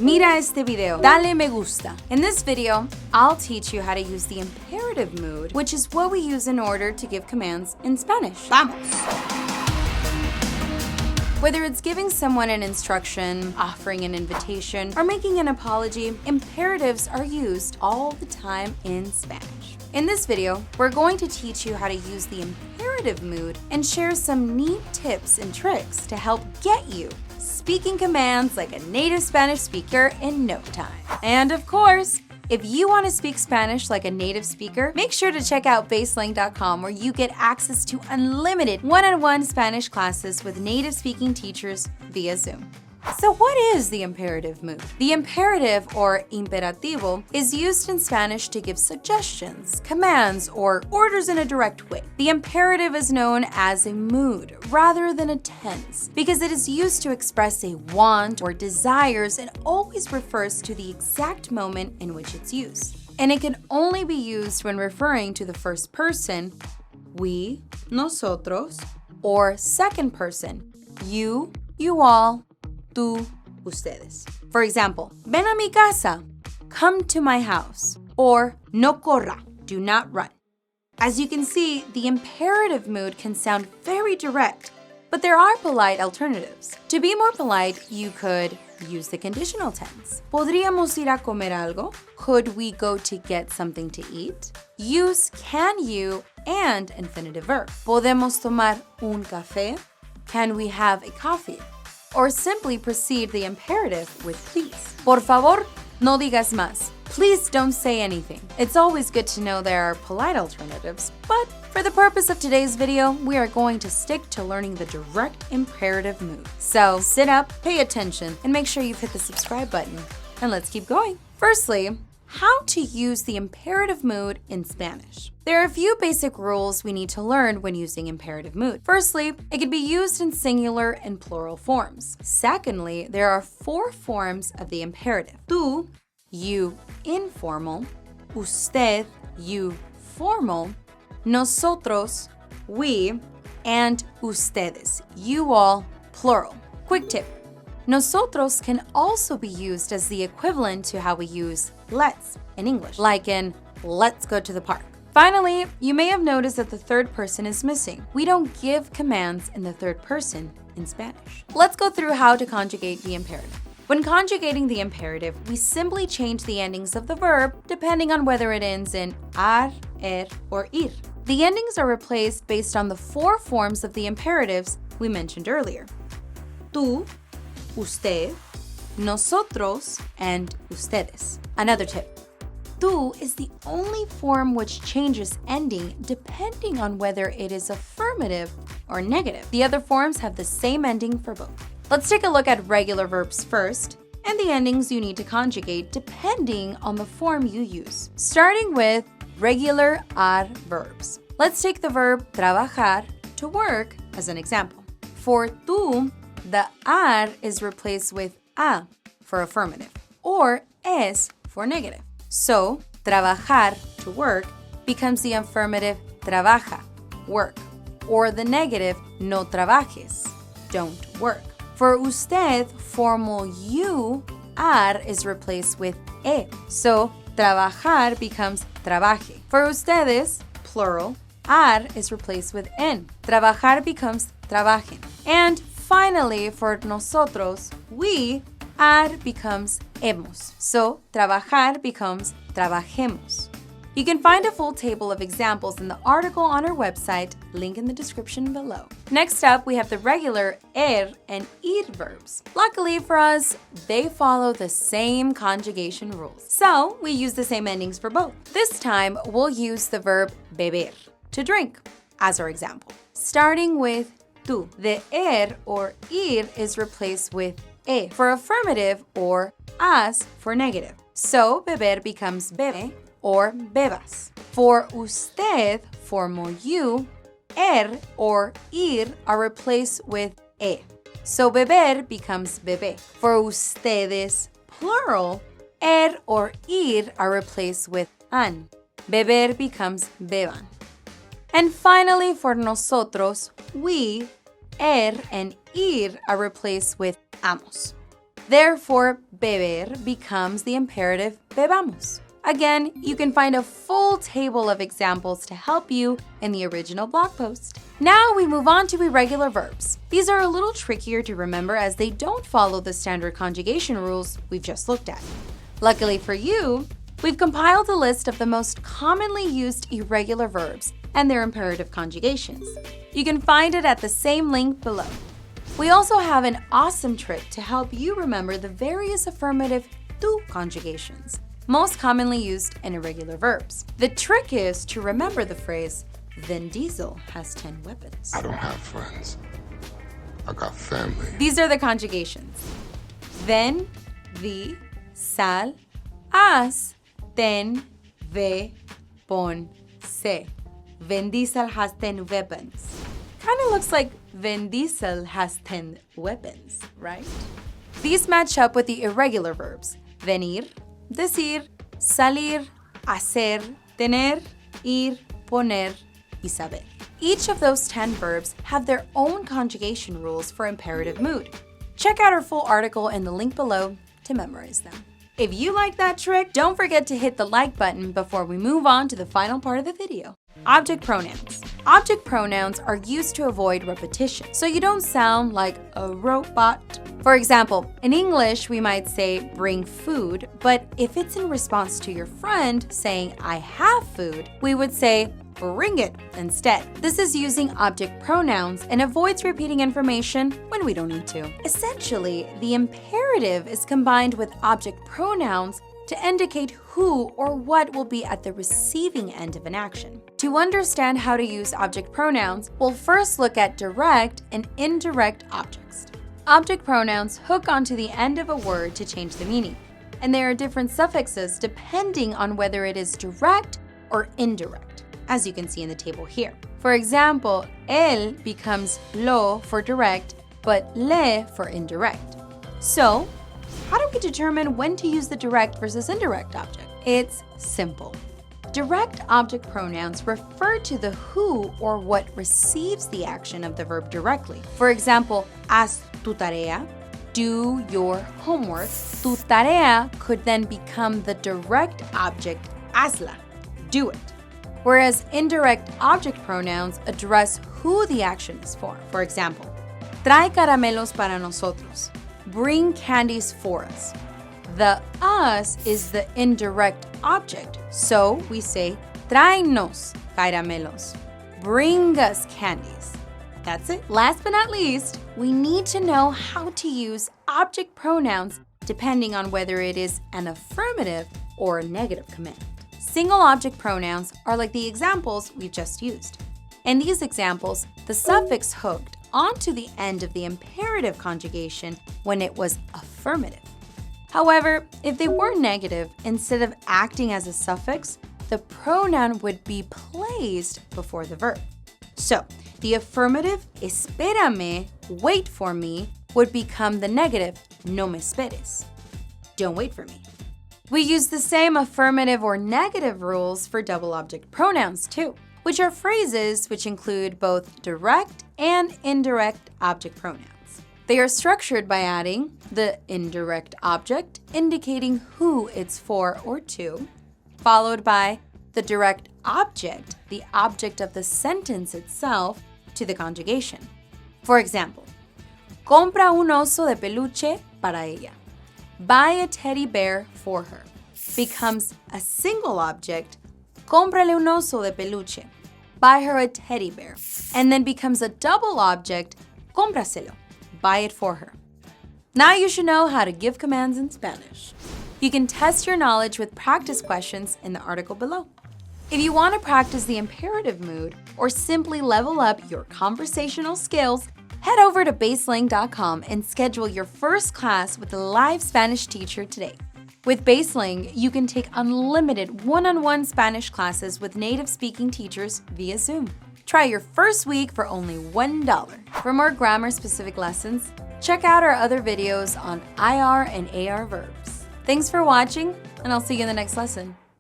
Mira este video. Dale me gusta. In this video, I'll teach you how to use the imperative mood, which is what we use in order to give commands in Spanish. Vamos! Whether it's giving someone an instruction, offering an invitation, or making an apology, imperatives are used all the time in Spanish. In this video, we're going to teach you how to use the imperative mood and share some neat tips and tricks to help get you speaking commands like a native Spanish speaker in no time. And of course, if you want to speak Spanish like a native speaker, make sure to check out BaseLang.com, where you get access to unlimited one-on-one Spanish classes with native speaking teachers via Zoom. So what is the imperative mood? The imperative, or imperativo, is used in Spanish to give suggestions, commands, or orders in a direct way. The imperative is known as a mood rather than a tense because it is used to express a want or desires and always refers to the exact moment in which it's used. And it can only be used when referring to the first person, we, nosotros, or second person, you, you all, tú, ustedes. For example, ven a mi casa, come to my house, or no corra, do not run. As you can see, the imperative mood can sound very direct, but there are polite alternatives. To be more polite, you could use the conditional tense. ¿Podríamos ir a comer algo? Could we go to get something to eat? Use can you and infinitive verb. ¿Podemos tomar un café? Can we have a coffee? Or simply precede the imperative with please. Por favor, no digas más. Please don't say anything. It's always good to know there are polite alternatives, but for the purpose of today's video, we are going to stick to learning the direct imperative mood. So sit up, pay attention, and make sure you've hit the subscribe button. And let's keep going. Firstly, how to use the imperative mood in Spanish. There are a few basic rules we need to learn when using imperative mood. Firstly, it can be used in singular and plural forms. Secondly, there are 4 forms of the imperative. Tú, you, informal. Usted, you, formal. Nosotros, we. And ustedes, you all, plural. Quick tip. Nosotros can also be used as the equivalent to how we use let's in English, like in let's go to the park. Finally, you may have noticed that the third person is missing. We don't give commands in the third person in Spanish. Let's go through how to conjugate the imperative. When conjugating the imperative, we simply change the endings of the verb depending on whether it ends in ar, or ir. The endings are replaced based on the 4 forms of the imperatives we mentioned earlier. Tú, usted, nosotros, and ustedes. Another tip. Tú is the only form which changes ending depending on whether it is affirmative or negative. The other forms have the same ending for both. Let's take a look at regular verbs first and the endings you need to conjugate depending on the form you use. Starting with regular AR verbs. Let's take the verb trabajar, to work, as an example. For tú, the ar is replaced with a for affirmative or es for negative. So, trabajar, to work, becomes the affirmative trabaja, work, or the negative no trabajes, don't work. For usted, formal you, ar is replaced with e. So, trabajar becomes trabaje. For ustedes, plural, ar is replaced with en. Trabajar becomes trabajen. And finally, for nosotros, we, ar becomes hemos. So, trabajar becomes trabajemos. You can find a full table of examples in the article on our website, link in the description below. Next up, we have the regular and ir verbs. Luckily for us, they follow the same conjugation rules. So, we use the same endings for both. This time, we'll use the verb beber, to drink, as our example. Starting with tú. The or ir is replaced with e for affirmative or as for negative. So, beber becomes bebe or bebas. For usted, formal you, or ir are replaced with e. So, beber becomes bebé. For ustedes, plural, or ir are replaced with an. Beber becomes beban. And finally, for nosotros, we, and ir are replaced with amos. Therefore, beber becomes the imperative bebamos. Again, you can find a full table of examples to help you in the original blog post. Now we move on to irregular verbs. These are a little trickier to remember as they don't follow the standard conjugation rules we've just looked at. Luckily for you, we've compiled a list of the most commonly used irregular verbs and their imperative conjugations. You can find it at the same link below. We also have an awesome trick to help you remember the various affirmative tu conjugations, most commonly used in irregular verbs. The trick is to remember the phrase, Vin Diesel has 10 weapons. I don't have friends. I got family. These are the conjugations. Ven, vi, sal, haz, ten, ve, pon, se. Vin Diesel has 10 weapons. Kind of looks like Vin Diesel has 10 weapons, right? These match up with the irregular verbs, venir, decir, salir, hacer, tener, ir, poner, y saber. Each of those 10 verbs have their own conjugation rules for imperative mood. Check out our full article in the link below to memorize them. If you like that trick, don't forget to hit the like button before we move on to the final part of the video. Object pronouns. Object pronouns are used to avoid repetition, so you don't sound like a robot. For example, in English, we might say bring food, but if it's in response to your friend saying I have food, we would say bring it instead. This is using object pronouns and avoids repeating information when we don't need to. Essentially, the imperative is combined with object pronouns to indicate who or what will be at the receiving end of an action. To understand how to use object pronouns, we'll first look at direct and indirect objects. Object pronouns hook onto the end of a word to change the meaning, and there are different suffixes depending on whether it is direct or indirect, as you can see in the table here. For example, el becomes lo for direct, but le for indirect. So, how do we determine when to use the direct versus indirect object? It's simple. Direct object pronouns refer to the who or what receives the action of the verb directly. For example, haz tu tarea, do your homework. Tu tarea could then become the direct object, hazla, do it. Whereas indirect object pronouns address who the action is for. For example, trae caramelos para nosotros. Bring candies for us. The us is the indirect object, so we say tráenos caramelos. Bring us candies. That's it. Last but not least, we need to know how to use object pronouns depending on whether it is an affirmative or a negative command. Single object pronouns are like the examples we've just used. In these examples, the suffix hooked onto the end of the imperative conjugation when it was affirmative. However, if they were negative, instead of acting as a suffix, the pronoun would be placed before the verb. So, the affirmative, espérame, wait for me, would become the negative, no me esperes, don't wait for me. We use the same affirmative or negative rules for double object pronouns too, which are phrases which include both direct and indirect object pronouns. They are structured by adding the indirect object, indicating who it's for or to, followed by the direct object, the object of the sentence itself, to the conjugation. For example, compra un oso de peluche para ella. Buy a teddy bear for her. Becomes a single object, cómprale un oso de peluche. Buy her a teddy bear. And then becomes a double object, cómpraselo. Buy it for her. Now you should know how to give commands in Spanish. You can test your knowledge with practice questions in the article below. If you want to practice the imperative mood or simply level up your conversational skills, head over to BaseLang.com and schedule your first class with a live Spanish teacher today. With BaseLang, you can take unlimited one-on-one Spanish classes with native-speaking teachers via Zoom. Try your first week for only $1. For more grammar-specific lessons, check out our other videos on IR and AR verbs. Thanks for watching, and I'll see you in the next lesson.